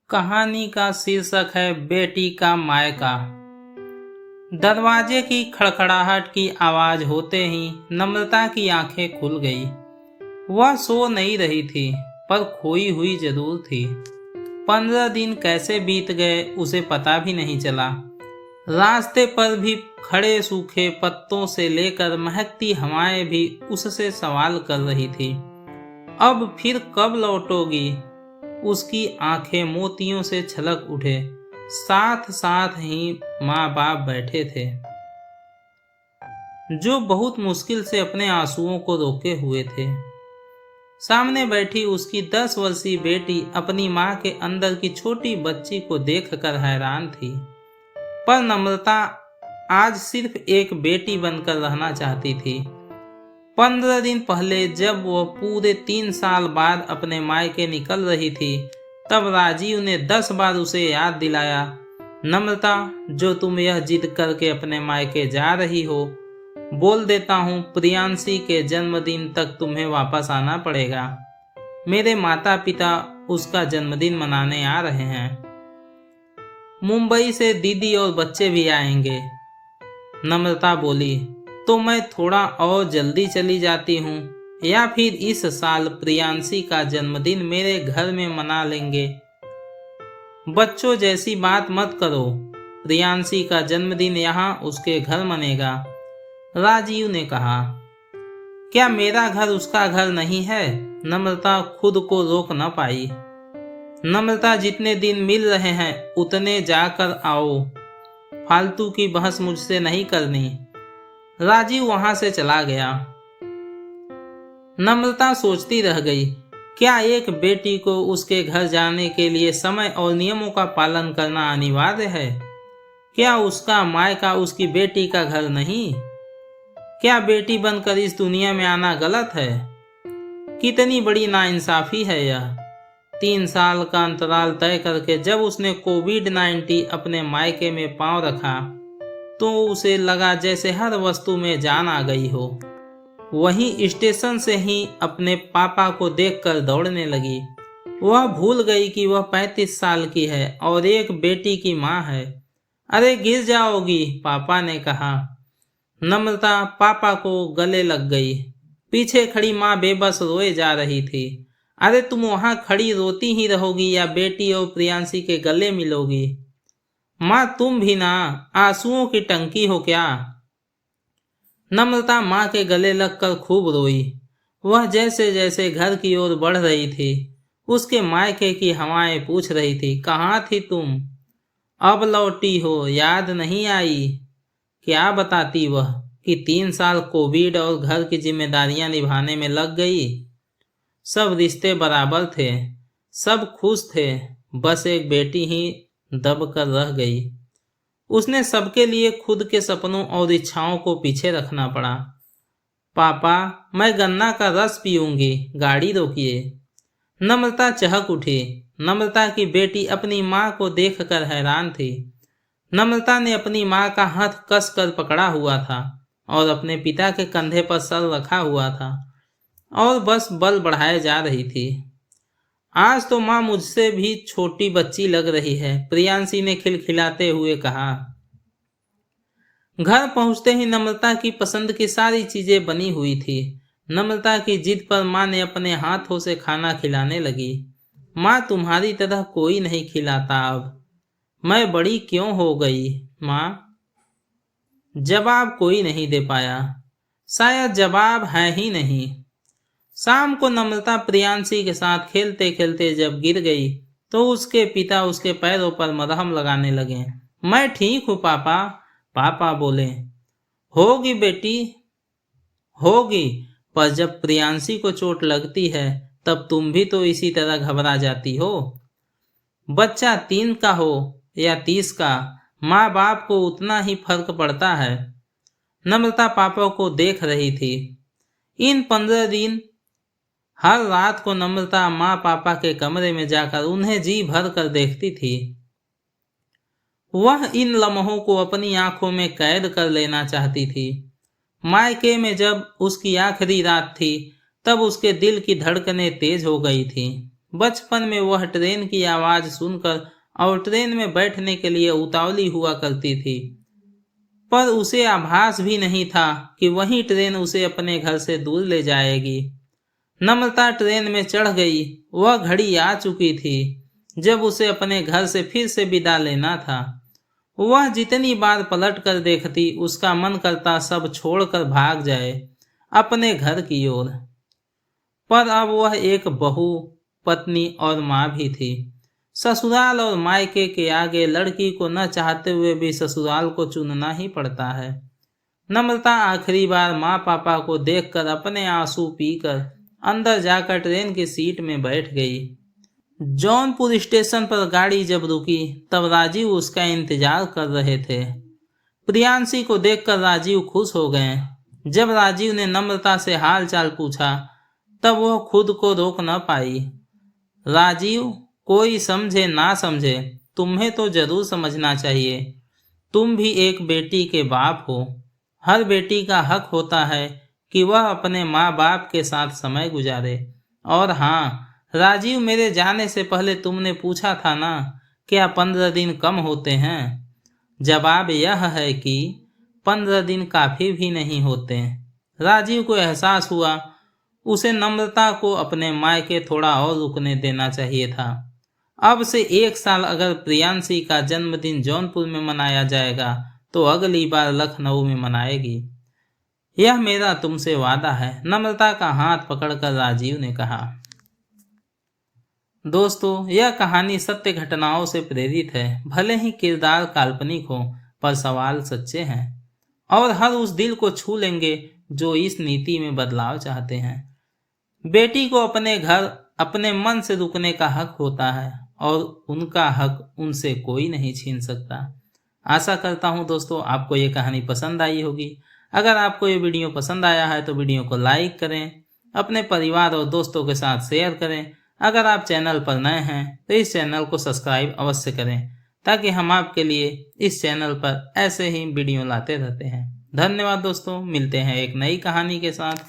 कहानी का शीर्षक है बेटी का मायका। दरवाजे की खड़खड़ाहट की आवाज होते ही नम्रता की आंखें खुल गई। वह सो नहीं रही थी, पर खोई हुई जरूर थी। 15 दिन कैसे बीत गए उसे पता भी नहीं चला। रास्ते पर भी खड़े सूखे पत्तों से लेकर महकती हवाएं भी उससे सवाल कर रही थी, अब फिर कब लौटोगी। उसकी आंखें मोतियों से छलक उठे। साथ साथ ही माँ बाप बैठे थे, जो बहुत मुश्किल से अपने आंसुओं को रोके हुए थे। सामने बैठी उसकी 10 वर्षीय बेटी अपनी माँ के अंदर की छोटी बच्ची को देखकर हैरान थी। पर नम्रता आज सिर्फ एक बेटी बनकर रहना चाहती थी। 15 दिन पहले जब वह पूरे 3 साल बाद अपने मायके निकल रही थी, तब राजीव ने 10 बार उसे याद दिलाया, नम्रता, जो तुम यह जिद करके अपने मायके जा रही हो, बोल देता हूँ प्रियांशी के जन्मदिन तक तुम्हें वापस आना पड़ेगा। मेरे माता पिता उसका जन्मदिन मनाने आ रहे हैं। मुंबई से दीदी और बच्चे भी आएंगे। नम्रता बोली, तो मैं थोड़ा और जल्दी चली जाती हूँ, या फिर इस साल प्रियांशी का जन्मदिन मेरे घर में मना लेंगे। बच्चों जैसी बात मत करो, प्रियांशी का जन्मदिन यहाँ उसके घर मनेगा, राजीव ने कहा। क्या मेरा घर उसका घर नहीं है? नम्रता खुद को रोक न पाई। नम्रता, जितने दिन मिल रहे हैं उतने जाकर आओ, फालतू की बहस मुझसे नहीं करनी। राजीव वहां से चला गया। नम्रता सोचती रह गई, क्या एक बेटी को उसके घर जाने के लिए समय और नियमों का पालन करना अनिवार्य है? क्या उसका मायका उसकी बेटी का घर नहीं? क्या बेटी बनकर इस दुनिया में आना गलत है? कितनी बड़ी नाइंसाफी है यह। 3 साल का अंतराल तय करके जब उसने कोविड-19 अपने मायके में पांव रखा, तो उसे लगा जैसे हर वस्तु में जान आ गई हो। वहीं स्टेशन से ही अपने पापा को देखकर दौड़ने लगी। वह भूल गई कि वह 35 साल की है और एक बेटी की माँ है। अरे गिर जाओगी, पापा ने कहा। नम्रता पापा को गले लग गई। पीछे खड़ी माँ बेबस रोए जा रही थी। अरे तुम वहां खड़ी रोती ही रहोगी या बेटी और प्रियांशी के गले मिलोगी? माँ तुम भी ना आंसुओं की टंकी हो क्या? नम्रता माँ के गले लगकर खूब रोई। वह जैसे जैसे घर की ओर बढ़ रही थी, उसके मायके की हवाएं पूछ रही थी, कहाँ थी तुम? अब लौटी हो, याद नहीं आई? क्या बताती वह कि 3 साल कोविड और घर की जिम्मेदारियां निभाने में लग गई। सब रिश्ते बराबर थे, सब खुश थे, बस एक बेटी ही दब कर रह गई। उसने सबके लिए खुद के सपनों और इच्छाओं को पीछे रखना पड़ा। पापा, मैं गन्ना का रस पीऊंगी, गाड़ी रोकिए। नम्रता चहक उठी। नम्रता की बेटी अपनी माँ को देखकर हैरान थी। नम्रता ने अपनी माँ का हाथ कसकर पकड़ा हुआ था और अपने पिता के कंधे पर सर रखा हुआ था और बस बल बढ़ाए जा रही थी। आज तो माँ मुझसे भी छोटी बच्ची लग रही है, प्रियांशी ने खिलखिलाते हुए कहा। घर पहुंचते ही नम्रता की पसंद की सारी चीजें बनी हुई थी। नम्रता की जिद पर माँ ने अपने हाथों से खाना खिलाने लगी। माँ तुम्हारी तरह कोई नहीं खिलाता अब। मैं बड़ी क्यों हो गई माँ? जवाब कोई नहीं दे पाया। शायद जवाब है ही नहीं। शाम को नम्रता प्रियांशी के साथ खेलते खेलते जब गिर गई, तो उसके पिता उसके पैरों पर मरहम लगाने लगे। मैं ठीक हूँ पापा, पापा बोले। होगी बेटी, होगी, पर जब प्रियांशी को चोट लगती है तब तुम भी तो इसी तरह घबरा जाती हो। बच्चा 3 का हो या 30 का, माँ बाप को उतना ही फर्क पड़ता है। नम्रता पापा को देख रही थी। इन 15 दिन हर रात को नम्रता माँ पापा के कमरे में जाकर उन्हें जी भर कर देखती थी। वह इन लम्हों को अपनी आंखों में कैद कर लेना चाहती थी। मायके में जब उसकी आखिरी रात थी, तब उसके दिल की धड़कनें तेज हो गई थी। बचपन में वह ट्रेन की आवाज सुनकर और ट्रेन में बैठने के लिए उतावली हुआ करती थी, पर उसे आभास भी नहीं था कि वही ट्रेन उसे अपने घर से दूर ले जाएगी। नम्रता ट्रेन में चढ़ गई। वह घड़ी आ चुकी थी जब उसे अपने घर से फिर से विदा लेना था। वह जितनी बार पलट कर देखती, उसका मन करता सब छोड़कर भाग जाए अपने घर की ओर। पर अब वह एक बहू, पत्नी और माँ भी थी। ससुराल और मायके के आगे लड़की को न चाहते हुए भी ससुराल को चुनना ही पड़ता है। नम्रता आखिरी बार माँ पापा को देखकर अपने आंसू पीकर अंदर जाकर ट्रेन की सीट में बैठ गई। जौनपुर स्टेशन पर गाड़ी जब रुकी तब राजीव उसका इंतजार कर रहे थे। प्रियांशी को देखकर राजीव खुश हो गए। जब राजीव ने नम्रता से हाल चाल पूछा तब वह खुद को रोक न पाई। राजीव, कोई समझे ना समझे, तुम्हें तो जरूर समझना चाहिए। तुम भी एक बेटी के बाप हो। हर बेटी का हक होता है कि वह अपने माँ बाप के साथ समय गुजारे। और हाँ राजीव, मेरे जाने से पहले तुमने पूछा था ना, क्या 15 दिन कम होते हैं? जवाब यह है कि 15 दिन काफ़ी भी नहीं होते। राजीव को एहसास हुआ उसे नम्रता को अपने मायके थोड़ा और रुकने देना चाहिए था। अब से 1 साल अगर प्रियांशी का जन्मदिन जौनपुर में मनाया जाएगा तो अगली बार लखनऊ में मनाएगी। यह मेरा तुमसे वादा है, नम्रता का हाथ पकड़कर राजीव ने कहा। दोस्तों, यह कहानी सत्य घटनाओं से प्रेरित है। भले ही किरदार काल्पनिक हो, पर सवाल सच्चे हैं और हर उस दिल को छू लेंगे जो इस नीति में बदलाव चाहते हैं। बेटी को अपने घर, अपने मन से रुकने का हक होता है और उनका हक उनसे कोई नहीं छीन सकता। आशा करता हूँ दोस्तों आपको ये कहानी पसंद आई होगी। अगर आपको ये वीडियो पसंद आया है तो वीडियो को लाइक करें, अपने परिवार और दोस्तों के साथ शेयर करें। अगर आप चैनल पर नए हैं तो इस चैनल को सब्सक्राइब अवश्य करें, ताकि हम आपके लिए इस चैनल पर ऐसे ही वीडियो लाते रहते हैं। धन्यवाद दोस्तों, मिलते हैं एक नई कहानी के साथ।